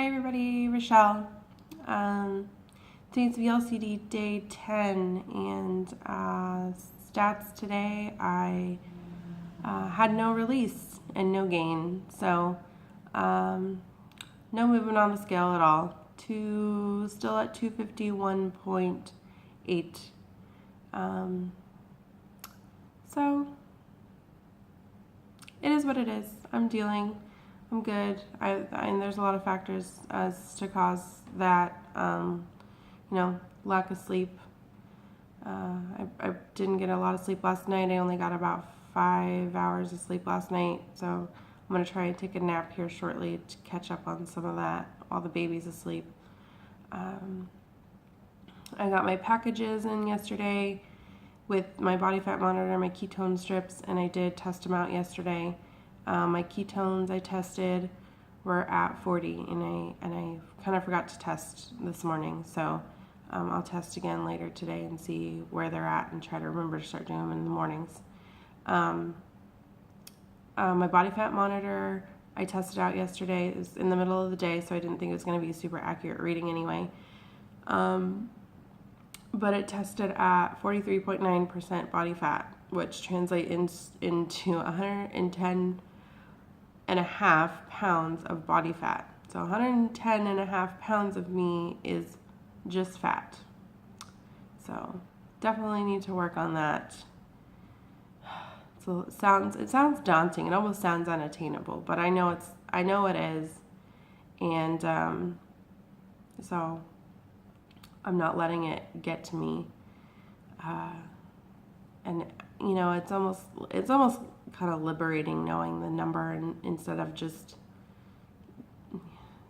Hi everybody, Rochelle. Today's VLCD day 10 and stats today. I had no release and no gain, so no movement on the scale at all. Still at 251.8. So it is what it is. I'm dealing. I'm good. And there's a lot of factors as to cause that. Lack of sleep. I didn't get a lot of sleep last night. I only got about 5 hours of sleep last night. So I'm going to try and take a nap here shortly to catch up on some of that while the baby's asleep. I got my packages in yesterday with my body fat monitor, my ketone strips, and I did test them out yesterday. My ketones I tested were at 40, and I kind of forgot to test this morning, so I'll test again later today and see where they're at and try to remember to start doing them in the mornings. My body fat monitor I tested out yesterday. It was in the middle of the day, so I didn't think it was going to be a super accurate reading anyway. But it tested at 43.9% body fat, which translates into 110.5 pounds of body fat. So 110.5 pounds of me is just fat. So definitely need to work on that. So it sounds daunting. It almost sounds unattainable, but I know it is, and so I'm not letting it get to me. And it's almost kind of liberating knowing the number instead of just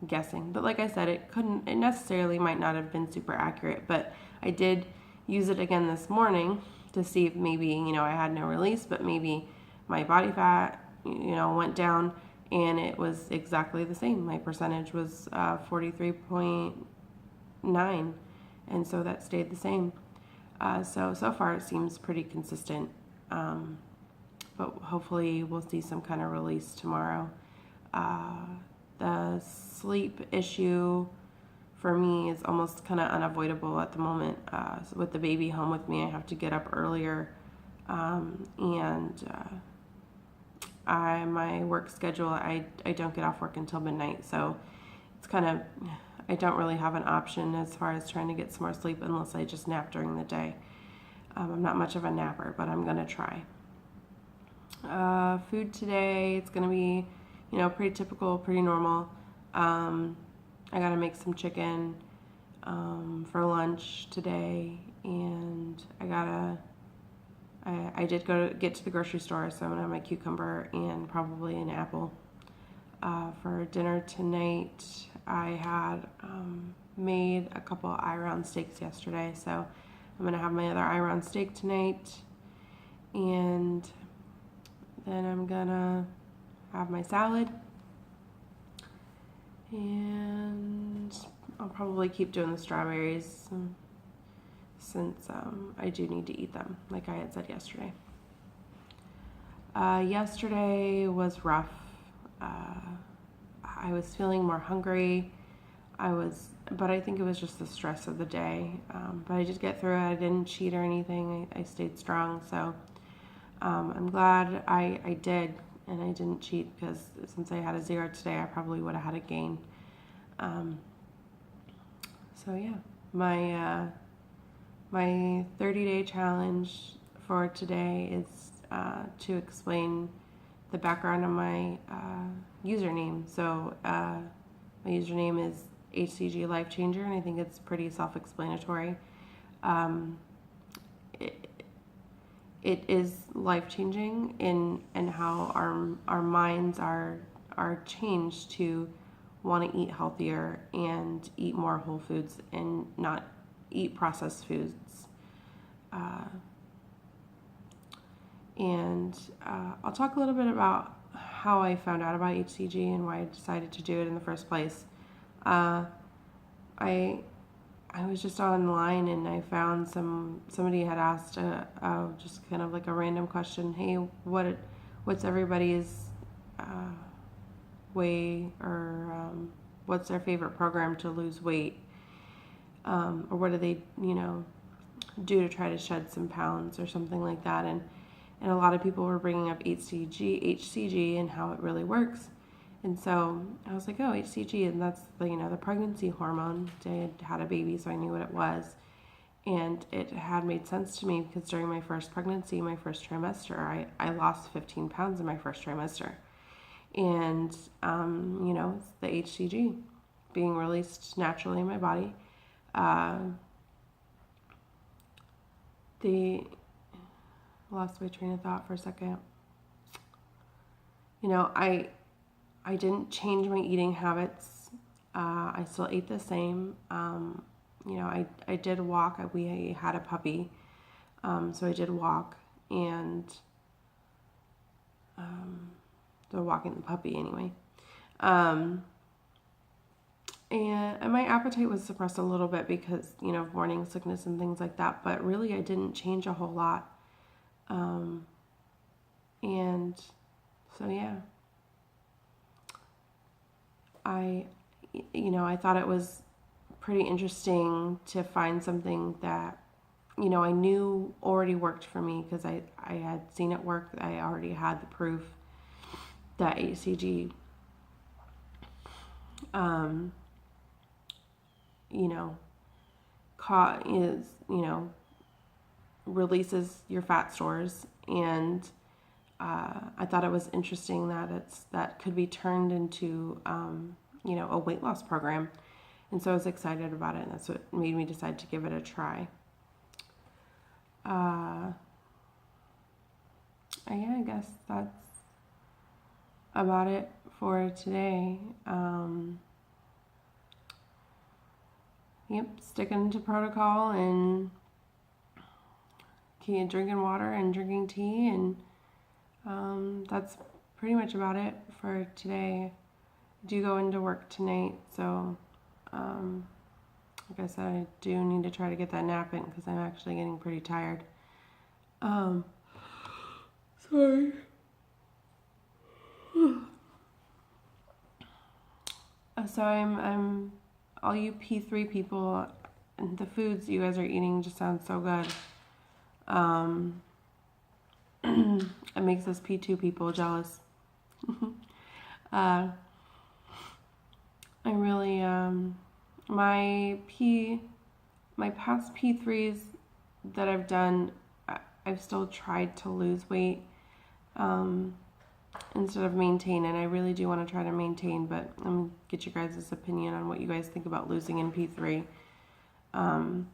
guessing. But like I said, it necessarily might not have been super accurate, but I did use it again this morning to see if maybe, I had no release, but maybe my body fat, went down, and it was exactly the same. My percentage was 43.9, and so that stayed the same. So far it seems pretty consistent, but hopefully we'll see some kind of release tomorrow. The sleep issue for me is almost kind of unavoidable at the moment. So with the baby home with me, I have to get up earlier, my work schedule, I don't get off work until midnight, so it's kind of, I don't really have an option as far as trying to get some more sleep unless I just nap during the day. I'm not much of a napper, but I'm going to try. Food today, it's going to be, pretty typical, pretty normal. I got to make some chicken for lunch today, and I did get to the grocery store, so I'm going to have my cucumber and probably an apple. For dinner tonight, I had made a couple eye-round steaks yesterday, so I'm going to have my other eye-round steak tonight, and then I'm going to have my salad, and I'll probably keep doing the strawberries since I do need to eat them, like I had said yesterday. Yesterday was rough. I was feeling more hungry. But I think it was just the stress of the day. But I did get through it. I didn't cheat or anything. I stayed strong. So I'm glad I did, and I didn't cheat, because since I had a 0 today, I probably would have had a gain. So yeah, my 30-day challenge for today is to explain the background of my username. So my username is HCG Life Changer, and I think it's pretty self-explanatory. It is life-changing in how our minds are changed to want to eat healthier and eat more whole foods and not eat processed foods. I'll talk a little bit about how I found out about HCG and why I decided to do it in the first place. I was just online, and I found somebody had asked just kind of like a random question. Hey, what's everybody's way or what's their favorite program to lose weight, or what do they, do to try to shed some pounds or something like that. And a lot of people were bringing up HCG and how it really works. And so I was like, oh, HCG, and that's the pregnancy hormone. I had a baby, so I knew what it was. And it had made sense to me because during my first pregnancy, my first trimester, I lost 15 pounds in my first trimester. And, it's the HCG being released naturally in my body. Lost my train of thought for a second. I didn't change my eating habits. I still ate the same. I did walk. We had a puppy, so I did walk, and so walking the puppy anyway. And my appetite was suppressed a little bit because, morning sickness and things like that, but really I didn't change a whole lot. And so, yeah, I thought it was pretty interesting to find something that, I knew already worked for me because I had seen it work. I already had the proof that HCG, releases your fat stores, and I thought it was interesting that could be turned into a weight loss program, and so I was excited about it, and that's what made me decide to give it a try. Yeah, I guess that's about it for today. Sticking to protocol and drinking water and drinking tea, and that's pretty much about it for today. I do go into work tonight, so like I said, I do need to try to get that nap in because I'm actually getting pretty tired. Sorry. So I'm all you P3 people, and the foods you guys are eating just sound so good. It makes us P2 people jealous. I really, my past P3s that I've done, I've still tried to lose weight, instead of maintain, and I really do want to try to maintain, but I'm going to get your guys' opinion on what you guys think about losing in P3. And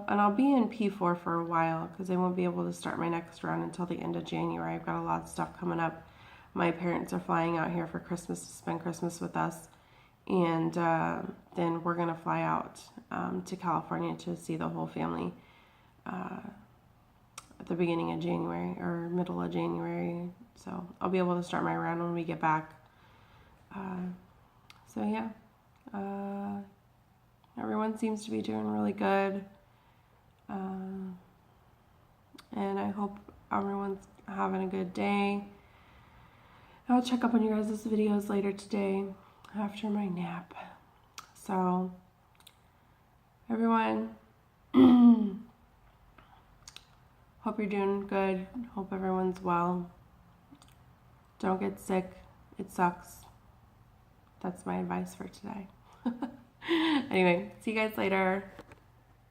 I'll be in P4 for a while because I won't be able to start my next round until the end of January. I've got a lot of stuff coming up. My parents are flying out here for Christmas to spend Christmas with us, and then we're going to fly out to California to see the whole family at the beginning of January or middle of January. So I'll be able to start my round when we get back. So yeah, everyone seems to be doing really good. And I hope everyone's having a good day. I'll check up on you guys' videos later today after my nap. So, everyone, hope you're doing good. Hope everyone's well. Don't get sick. It sucks. That's my advice for today. Anyway, see you guys later.